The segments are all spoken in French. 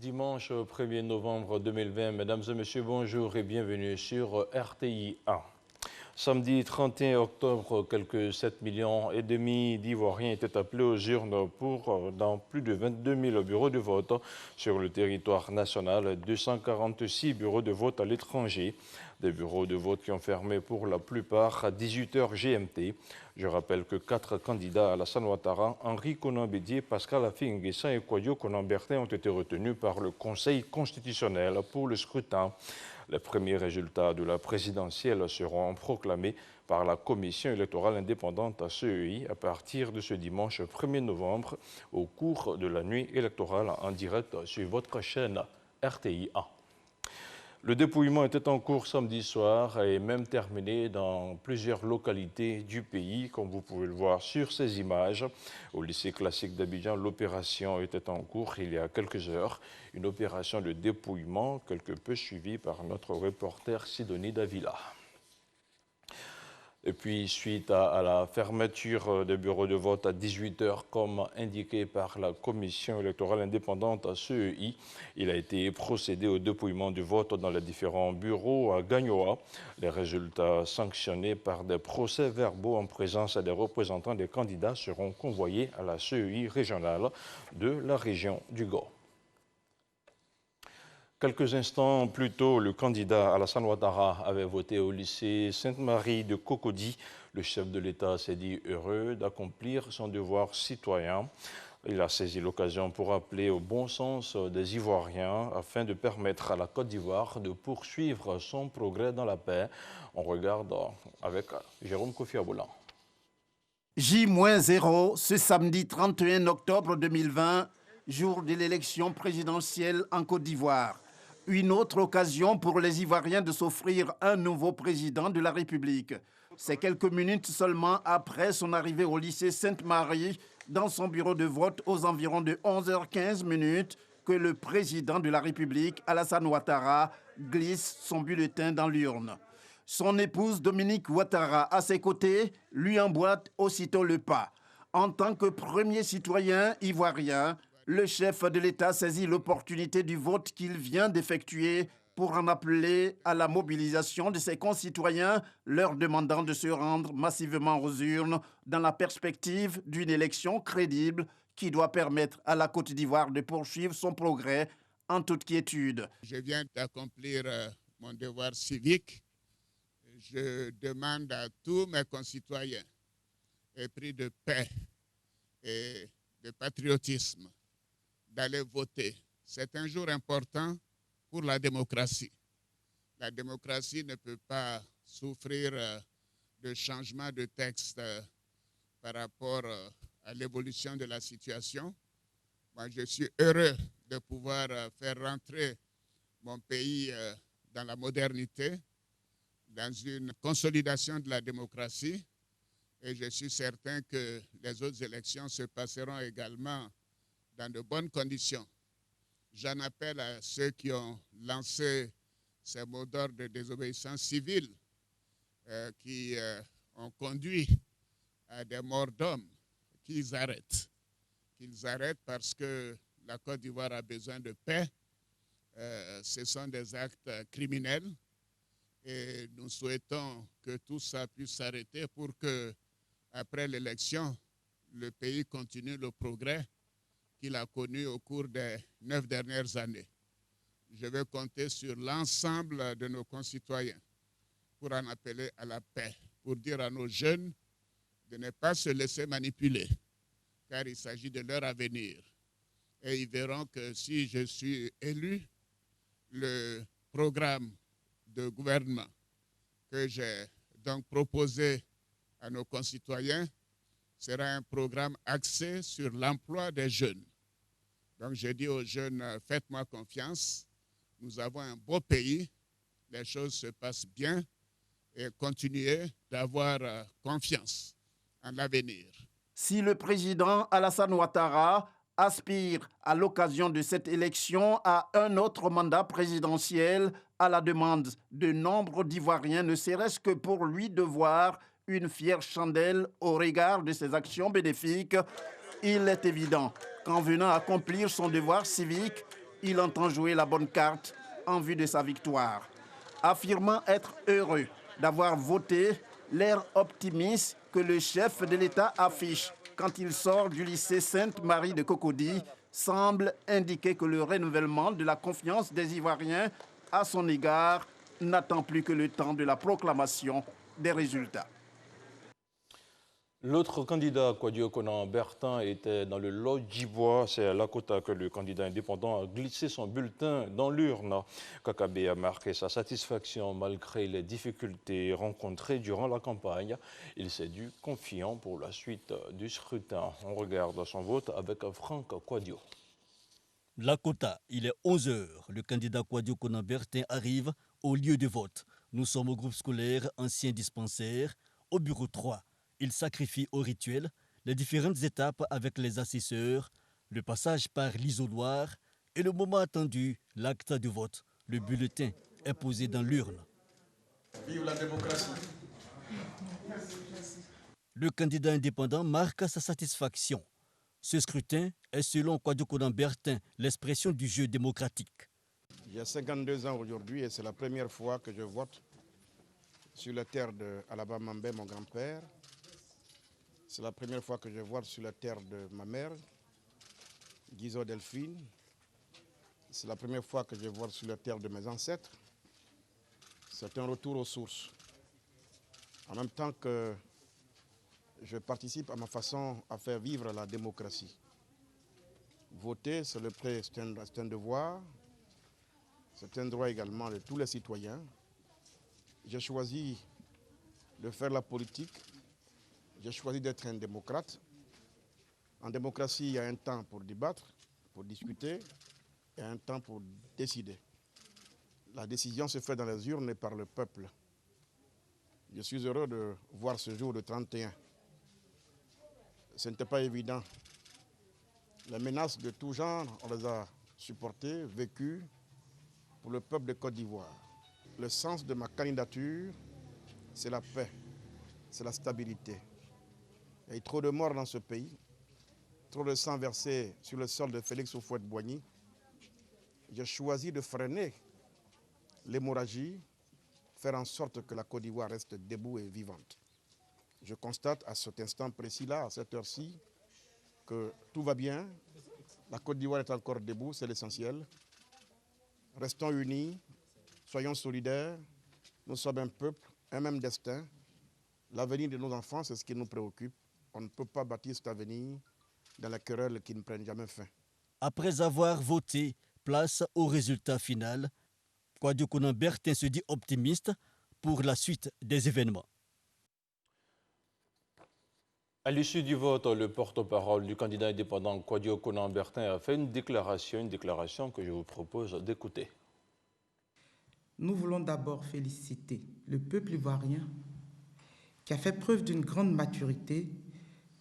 dimanche 1er novembre 2020. Mesdames et messieurs, bonjour et bienvenue sur RTI 1. Samedi 31 octobre, quelques 7,5 millions d'Ivoiriens étaient appelés aux urnes dans plus de 22 000 bureaux de vote sur le territoire national, 246 bureaux de vote à l'étranger. Des bureaux de vote qui ont fermé pour la plupart à 18h GMT. Je rappelle que 4 candidats, Alassane Ouattara, Henri Konan Bédié, Pascal Affi-N'Guessan et Kouadio Konan Bertin, ont été retenus par le Conseil constitutionnel pour le scrutin. Les premiers résultats de la présidentielle seront proclamés par la Commission électorale indépendante à CEI à partir de ce dimanche 1er novembre au cours de la nuit électorale en direct sur votre chaîne RTI 1. Le dépouillement était en cours samedi soir et même terminé dans plusieurs localités du pays, comme vous pouvez le voir sur ces images. Au lycée classique d'Abidjan, l'opération était en cours il y a quelques heures. Une opération de dépouillement quelque peu suivie par notre reporter Sidonie Davila. Et puis, suite à la fermeture des bureaux de vote à 18h, comme indiqué par la Commission électorale indépendante à CEI, il a été procédé au dépouillement du vote dans les différents bureaux à Gagnoa. Les résultats sanctionnés par des procès-verbaux en présence des représentants des candidats seront convoyés à la CEI régionale de la région du Go. Quelques instants plus tôt, le candidat Alassane Ouattara avait voté au lycée Sainte-Marie de Cocody. Le chef de l'État s'est dit heureux d'accomplir son devoir citoyen. Il a saisi l'occasion pour appeler au bon sens des Ivoiriens afin de permettre à la Côte d'Ivoire de poursuivre son progrès dans la paix. On regarde avec Jérôme Kofi Aboulan. J-0 ce samedi 31 octobre 2020, jour de l'élection présidentielle en Côte d'Ivoire. Une autre occasion pour les Ivoiriens de s'offrir un nouveau président de la République. C'est quelques minutes seulement après son arrivée au lycée Sainte-Marie, dans son bureau de vote aux environs de 11h15 que le président de la République, Alassane Ouattara, glisse son bulletin dans l'urne. Son épouse Dominique Ouattara, à ses côtés, lui emboîte aussitôt le pas. En tant que premier citoyen ivoirien, le chef de l'État saisit l'opportunité du vote qu'il vient d'effectuer pour en appeler à la mobilisation de ses concitoyens, leur demandant de se rendre massivement aux urnes dans la perspective d'une élection crédible qui doit permettre à la Côte d'Ivoire de poursuivre son progrès en toute quiétude. Je viens d'accomplir mon devoir civique. Je demande à tous mes concitoyens, épris de paix et de patriotisme, d'aller voter. C'est un jour important pour la démocratie. La démocratie ne peut pas souffrir de changement de texte par rapport à l'évolution de la situation. Moi, je suis heureux de pouvoir faire rentrer mon pays dans la modernité, dans une consolidation de la démocratie. Et je suis certain que les autres élections se passeront également dans de bonnes conditions. J'en appelle à ceux qui ont lancé ces mots d'ordre de désobéissance civile qui ont conduit à des morts d'hommes, qu'ils arrêtent. Qu'ils arrêtent parce que la Côte d'Ivoire a besoin de paix. Ce sont des actes criminels et nous souhaitons que tout ça puisse s'arrêter pour que, après l'élection, le pays continue le progrès qu'il a connu au cours des 9 dernières années. Je vais compter sur l'ensemble de nos concitoyens pour en appeler à la paix, pour dire à nos jeunes de ne pas se laisser manipuler, car il s'agit de leur avenir. Et ils verront que si je suis élu, le programme de gouvernement que j'ai donc proposé à nos concitoyens sera un programme axé sur l'emploi des jeunes. Donc je dis aux jeunes, faites-moi confiance, nous avons un beau pays, les choses se passent bien et continuez d'avoir confiance en l'avenir. Si le président Alassane Ouattara aspire à l'occasion de cette élection à un autre mandat présidentiel à la demande de nombre d'Ivoiriens, ne serait-ce que pour lui de voir une fière chandelle au regard de ses actions bénéfiques, il est évident qu'en venant accomplir son devoir civique, Il entend jouer la bonne carte en vue de sa victoire. Affirmant être heureux d'avoir voté, l'air optimiste que le chef de l'État affiche quand il sort du lycée Sainte-Marie de Cocody semble indiquer que le renouvellement de la confiance des Ivoiriens à son égard n'attend plus que le temps de la proclamation des résultats. L'autre candidat, Kwadwo Konan-Bertin, était dans le Lodjibois. C'est à Lakota que le candidat indépendant a glissé son bulletin dans l'urne. Kakabe a marqué sa satisfaction malgré les difficultés rencontrées durant la campagne. Il s'est dit confiant pour la suite du scrutin. On regarde son vote avec Franck Kwadwo. Lakota, il est 11 h. Le candidat Kwadwo Konan-Bertin arrive au lieu de vote. Nous sommes au groupe scolaire ancien dispensaire, au bureau 3. Il sacrifie au rituel les différentes étapes avec les assesseurs, le passage par l'isoloir et le moment attendu, l'acte de vote. Le bulletin est posé dans l'urne. Vive la démocratie. Le candidat indépendant marque sa satisfaction. Ce scrutin est selon Kwadwo Konan-Bertin l'expression du jeu démocratique. J'ai 52 ans aujourd'hui et c'est la première fois que je vote sur la terre d'Alaba Mambé, mon grand-père. C'est la première fois que je vote sur la terre de ma mère, Guizot Delphine. C'est la première fois que je vote sur la terre de mes ancêtres. C'est un retour aux sources. En même temps que je participe à ma façon à faire vivre la démocratie. Voter, c'est un devoir. C'est un droit également de tous les citoyens. J'ai choisi de faire la politique. J'ai choisi d'être un démocrate. En démocratie, il y a un temps pour débattre, pour discuter, et un temps pour décider. La décision se fait dans les urnes et par le peuple. Je suis heureux de voir ce jour de 31. Ce n'était pas évident. Les menaces de tout genre, on les a supportées, vécues pour le peuple de Côte d'Ivoire. Le sens de ma candidature, c'est la paix, c'est la stabilité. Il y a eu trop de morts dans ce pays, trop de sang versé sur le sol de Félix Houphouët-Boigny. J'ai choisi de freiner l'hémorragie, faire en sorte que la Côte d'Ivoire reste debout et vivante. Je constate à cet instant précis-là, à cette heure-ci, que tout va bien. La Côte d'Ivoire est encore debout, c'est l'essentiel. Restons unis, soyons solidaires. Nous sommes un peuple, un même destin. L'avenir de nos enfants, c'est ce qui nous préoccupe. On ne peut pas bâtir cet avenir dans la querelle qui ne prenne jamais fin. Après avoir voté, place au résultat final. Kwadwo Konan-Bertin se dit optimiste pour la suite des événements. À l'issue du vote, le porte-parole du candidat indépendant Kwadwo Konan-Bertin a fait une déclaration que je vous propose d'écouter. Nous voulons d'abord féliciter le peuple ivoirien qui a fait preuve d'une grande maturité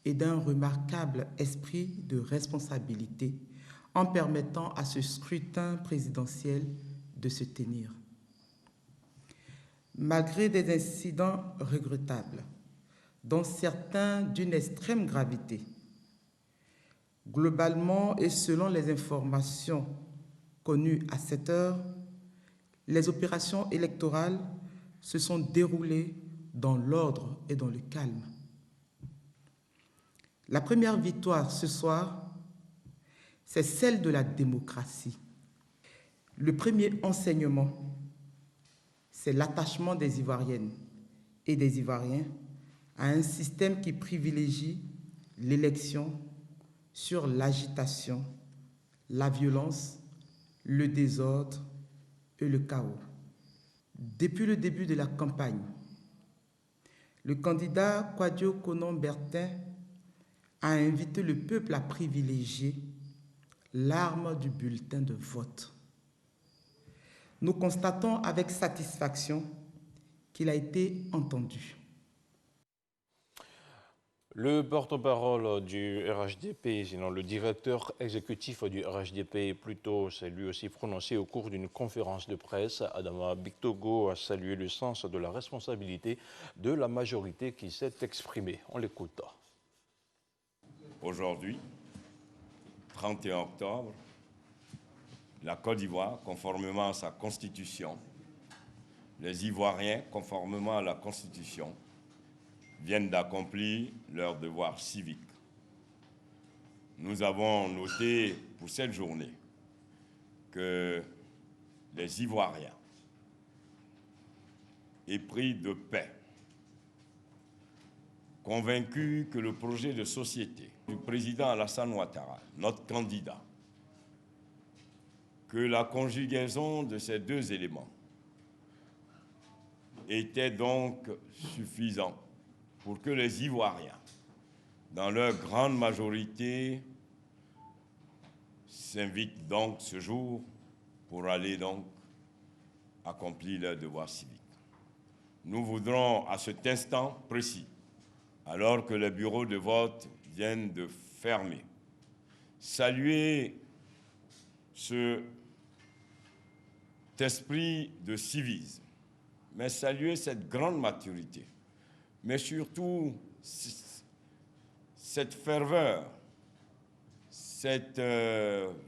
et d'un remarquable esprit de responsabilité en permettant à ce scrutin présidentiel de se tenir. Malgré des incidents regrettables, dont certains d'une extrême gravité, globalement et selon les informations connues à cette heure, les opérations électorales se sont déroulées dans l'ordre et dans le calme. La première victoire ce soir, c'est celle de la démocratie. Le premier enseignement, c'est l'attachement des Ivoiriennes et des Ivoiriens à un système qui privilégie l'élection sur l'agitation, la violence, le désordre et le chaos. Depuis le début de la campagne, le candidat Kwadwo Konan-Bertin a invité le peuple à privilégier l'arme du bulletin de vote. Nous constatons avec satisfaction qu'il a été entendu. Le porte-parole du RHDP, sinon le directeur exécutif du RHDP, plutôt, s'est lui aussi prononcé au cours d'une conférence de presse. Adama Bictogo a salué le sens de la responsabilité de la majorité qui s'est exprimée. On l'écoute. Aujourd'hui, 31 octobre, la Côte d'Ivoire, conformément à sa constitution, les Ivoiriens, conformément à la constitution, viennent d'accomplir leur devoir civique. Nous avons noté pour cette journée que les Ivoiriens, épris de paix, convaincus que le projet de société du président Alassane Ouattara, notre candidat, que la conjugaison de ces deux éléments était donc suffisant pour que les Ivoiriens, dans leur grande majorité, s'invitent donc ce jour pour aller donc accomplir leur devoir civique. Nous voudrons à cet instant précis, alors que les bureaux de vote viennent de fermer, saluer cet esprit de civisme, mais saluer cette grande maturité, mais surtout cette ferveur, cette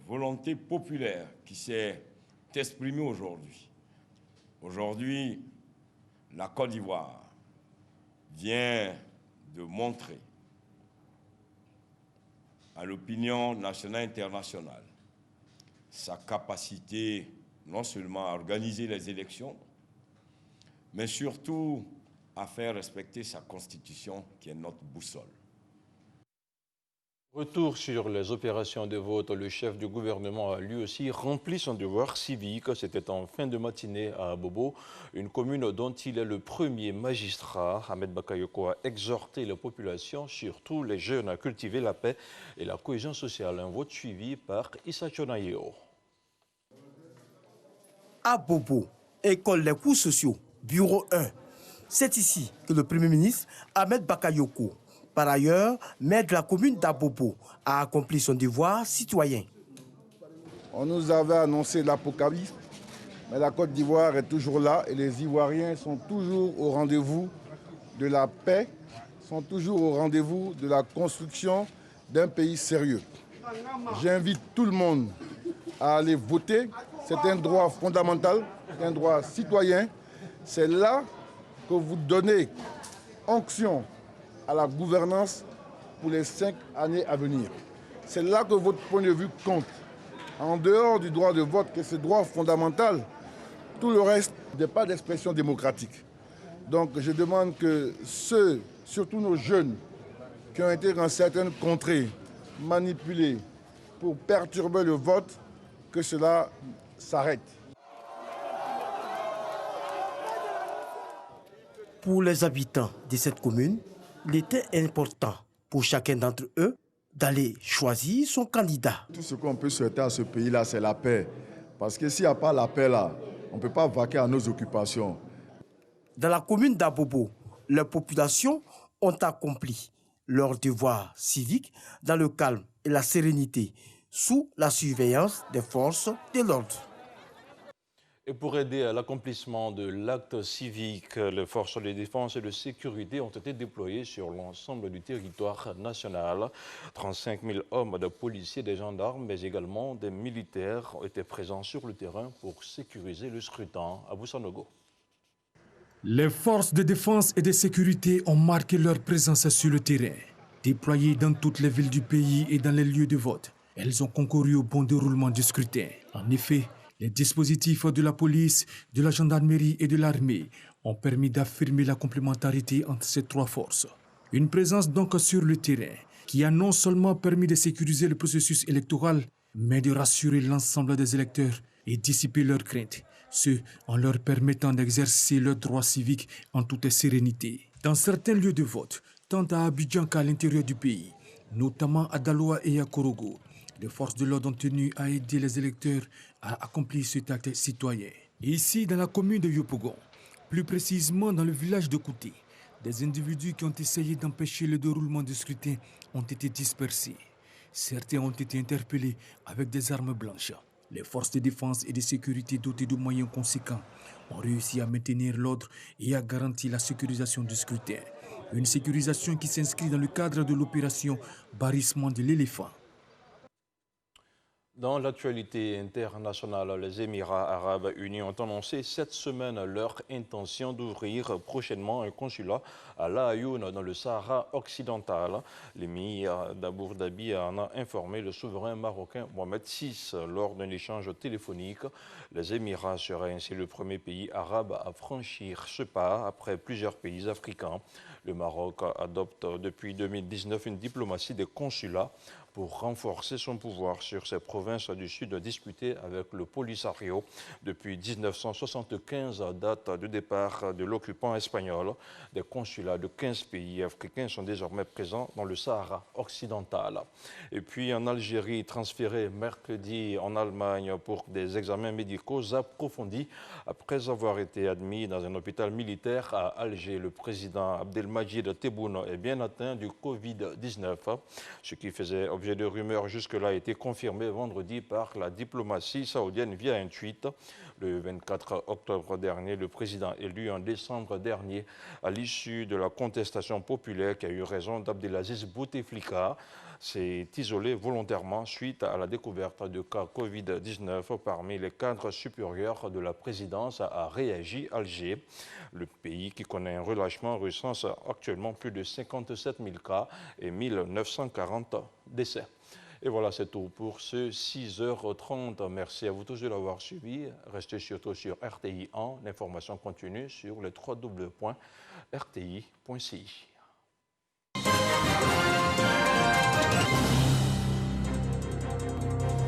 volonté populaire qui s'est exprimée aujourd'hui. Aujourd'hui, la Côte d'Ivoire vient de montrer à l'opinion nationale et internationale sa capacité non seulement à organiser les élections, mais surtout à faire respecter sa constitution qui est notre boussole. Retour sur les opérations de vote, le chef du gouvernement a lui aussi rempli son devoir civique. C'était en fin de matinée à Bobo, une commune dont il est le premier magistrat. Ahmed Bakayoko a exhorté la population, surtout les jeunes, à cultiver la paix et la cohésion sociale. Un vote suivi par Issa Chonayeo. À Bobo, école des cours sociaux, bureau 1. C'est ici que le Premier ministre Ahmed Bakayoko, par ailleurs maire de la commune d'Abobo, a accompli son devoir citoyen. On nous avait annoncé l'apocalypse, mais la Côte d'Ivoire est toujours là et les Ivoiriens sont toujours au rendez-vous de la paix, sont toujours au rendez-vous de la construction d'un pays sérieux. J'invite tout le monde à aller voter. C'est un droit fondamental, un droit citoyen. C'est là que vous donnez onction à la gouvernance pour les 5 années à venir. C'est là que votre point de vue compte. En dehors du droit de vote, qui est ce droit fondamental, tout le reste n'est pas d'expression démocratique. Donc je demande que ceux, surtout nos jeunes, qui ont été dans certaines contrées manipulés pour perturber le vote, que cela s'arrête. Pour les habitants de cette commune, il était important pour chacun d'entre eux d'aller choisir son candidat. Tout ce qu'on peut souhaiter à ce pays-là, c'est la paix. Parce que s'il n'y a pas la paix là, on ne peut pas vaquer à nos occupations. Dans la commune d'Abobo, les populations ont accompli leur devoir civique dans le calme et la sérénité, sous la surveillance des forces de l'ordre. Et pour aider à l'accomplissement de l'acte civique, les forces de défense et de sécurité ont été déployées sur l'ensemble du territoire national. 35 000 hommes de policiers, des gendarmes, mais également des militaires ont été présents sur le terrain pour sécuriser le scrutin à Boussanogo. Les forces de défense et de sécurité ont marqué leur présence sur le terrain. Déployées dans toutes les villes du pays et dans les lieux de vote, elles ont concouru au bon déroulement du scrutin. En effet, les dispositifs de la police, de la gendarmerie et de l'armée ont permis d'affirmer la complémentarité entre ces trois forces. Une présence donc sur le terrain qui a non seulement permis de sécuriser le processus électoral, mais de rassurer l'ensemble des électeurs et dissiper leurs craintes, ce en leur permettant d'exercer leurs droits civiques en toute sérénité. Dans certains lieux de vote, tant à Abidjan qu'à l'intérieur du pays, notamment à Daloa et à Korogo, les forces de l'ordre ont tenu à aider les électeurs à accomplir cet acte citoyen. Ici, dans la commune de Yopougon, plus précisément dans le village de Kouté, des individus qui ont essayé d'empêcher le déroulement du scrutin ont été dispersés. Certains ont été interpellés avec des armes blanches. Les forces de défense et de sécurité dotées de moyens conséquents ont réussi à maintenir l'ordre et à garantir la sécurisation du scrutin. Une sécurisation qui s'inscrit dans le cadre de l'opération Barrissement de l'éléphant. Dans l'actualité internationale, les Émirats arabes unis ont annoncé cette semaine leur intention d'ouvrir prochainement un consulat à La Ayoune, dans le Sahara occidental. L'émir d'Abu Dhabi en a informé le souverain marocain Mohamed VI lors d'un échange téléphonique. Les Émirats seraient ainsi le premier pays arabe à franchir ce pas après plusieurs pays africains. Le Maroc adopte depuis 2019 une diplomatie des consulats pour renforcer son pouvoir sur ces provinces du Sud disputées avec le Polisario. Depuis 1975, date de départ de l'occupant espagnol, des consulats de 15 pays africains sont désormais présents dans le Sahara occidental. Et puis en Algérie, transféré mercredi en Allemagne pour des examens médicaux approfondis après avoir été admis dans un hôpital militaire à Alger. Le président Abdelmajid Tebboune est bien atteint du Covid-19, ce qui faisait objet de rumeurs jusque-là a été confirmé vendredi par la diplomatie saoudienne via un tweet. Le 24 octobre dernier, le président élu en décembre dernier, à l'issue de la contestation populaire qui a eu raison d'Abdelaziz Bouteflika, s'est isolé volontairement suite à la découverte de cas Covid-19 parmi les cadres supérieurs de la présidence, a réagi Alger. Le pays, qui connaît un relâchement, recense actuellement plus de 57 000 cas et 1940 décès. Et voilà, c'est tout pour ce 6h30. Merci à vous tous de l'avoir suivi. Restez surtout sur RTI 1. L'information continue sur le www.rti.ci.